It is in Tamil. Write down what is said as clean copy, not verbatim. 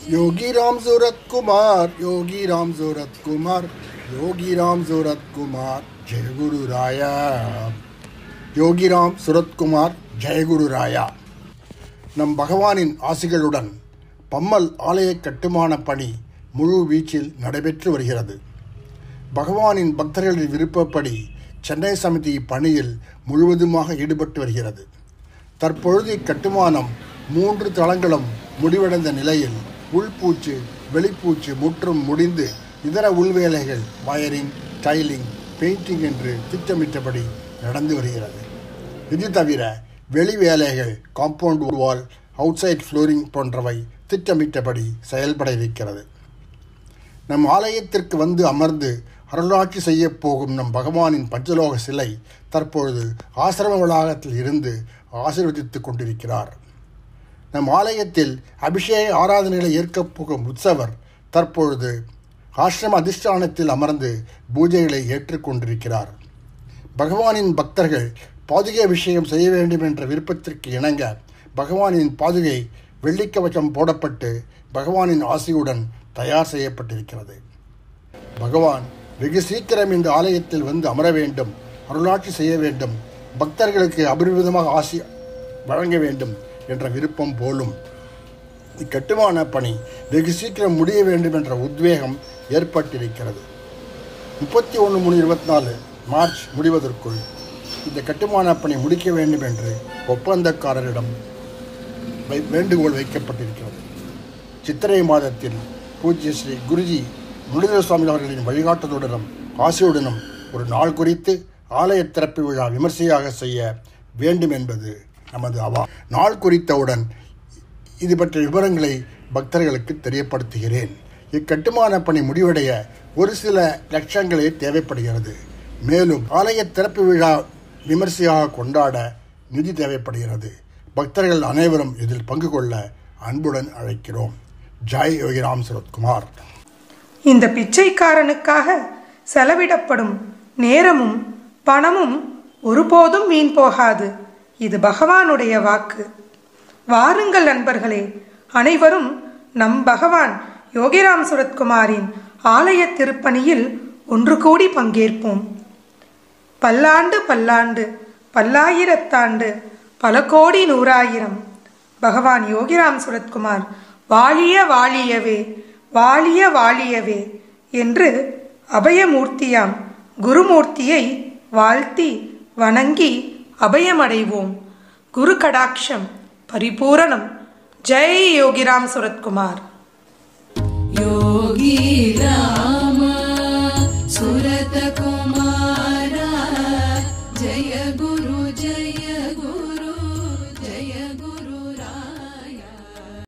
योगी राम सूरत कुमार, योगी राम सूरत कुमार, योगी राम सूरत कुमार, जय गुरु राया. யோகி ராம் சுரத்குமார், ஜெயகுரு ராயா. நம் பகவானின் ஆசிகளுடன் பம்மல் ஆலய கட்டுமான பணி முழு வீச்சில் நடைபெற்று வருகிறது. பகவானின் பக்தர்களின் விருப்பப்படி சென்னை சமிதி பணியில் முழுவதுமாக ஈடுபட்டு வருகிறது. தற்பொழுது இக்கட்டுமானம் 3 தளங்களும் முடிவடைந்த நிலையில் உள்பூச்சு வெளிப்பூச்சு முற்றும் முடிந்து இதர உள்வேலைகள் வயரிங், டைலிங், பெயிண்டிங் என்று திட்டமிட்டபடி நடந்து வருகிறது. இது தவிர வெளி வேலைகள், காம்பவுண்ட் வால், அவுட்சைட் ஃப்ளோரிங் போன்றவை திட்டமிட்டபடி செயல்பட இருக்கிறது. நம் ஆலயத்திற்கு வந்து அமர்ந்து அருளாட்சி செய்ய போகும் நம் பகவானின் பஞ்சலோக சிலை தற்பொழுது ஆசிரம வளாகத்தில் இருந்து ஆசீர்வதித்துக் கொண்டிருக்கிறார். நம் ஆலயத்தில் அபிஷேக ஆராதனைகளை ஏற்கப் போகும் உற்சவர் தற்பொழுது ஆசிரம அதிஷ்டானத்தில் அமர்ந்து பூஜைகளை ஏற்றுக்கொண்டிருக்கிறார். பகவானின் பக்தர்கள் பாதுகை அபிஷேகம் செய்ய வேண்டும் என்ற விருப்பத்திற்கு இணங்க பகவானின் பாதுகை வெள்ளிக்கவசம் போடப்பட்டு பகவானின் ஆசியுடன் தயார் செய்யப்பட்டிருக்கிறது. பகவான் வெகு சீக்கிரம் இந்த ஆலயத்தில் வந்து அமர வேண்டும், அருளாட்சி செய்ய வேண்டும், பக்தர்களுக்கு அபரிவிதமாக ஆசி வழங்க வேண்டும் என்ற விருப்பம் போலும் இக்கட்டுமான பணி வெகு சீக்கிரம் முடிய வேண்டும் என்ற உத்வேகம் ஏற்பட்டிருக்கிறது. 31/3/24 மார்ச் முடிவதற்குள் இந்த கட்டுமான பணி முடிக்க வேண்டும் என்று ஒப்பந்தக்காரரிடம் வேண்டுகோள் வைக்கப்பட்டிருக்கிறது. சித்திரை மாதத்தில் பூஜ்ய ஸ்ரீ குருஜி முருகேச சுவாமி அவர்களின் வழிகாட்டுதலுடனும் ஆசையுடனும் ஒரு நாள் குறித்து ஆலய திறப்பு விழா விமர்சையாக செய்ய வேண்டும் என்பது நமது அவா. நாள் குறித்தவுடன் இது பற்றிய விவரங்களை பக்தர்களுக்கு தெரியப்படுத்துகிறேன். இக்கட்டுமான பணி முடிவடைய ஒரு சில லட்சங்களே தேவைப்படுகிறது. மேலும் ஆலய திறப்பு விழா விமர்சையாக கொண்டாட நிதி தேவைப்படுகிறது. பக்தர்கள் அனைவரும் இதில் பங்கு கொள்ள அன்புடன் அழைக்கிறோம். ஜெய் யோகி ராம் சுரத்குமார். இந்த பிச்சைக்காரனுக்காக செலவிடப்படும் நேரமும் பணமும் ஒருபோதும் வீண் போகாது. இது பகவானுடைய வாக்கு. வாருங்கள் நண்பர்களே, அனைவரும் நம் பகவான் யோகிராம் சுரத்குமாரின் ஆலய திருப்பணியில் ஒன்று கூடி பங்கேற்போம். பல்லாண்டு பல்லாண்டு, பல்லாயிரத்தாண்டு, பல கோடி நூறாயிரம் பகவான் யோகிராம் சுரத்குமார் வாழிய வாழியவே, வாழிய வாழியவே என்று அபயமூர்த்தியாம் குருமூர்த்தியை வாழ்த்தி வணங்கி அபயமடைவோம். குரு கடாட்சம் பரிபூரணம். ஜெய் யோகிராம் சுரத்குமார். योगी राम सुरत कुमार जय गुरु जय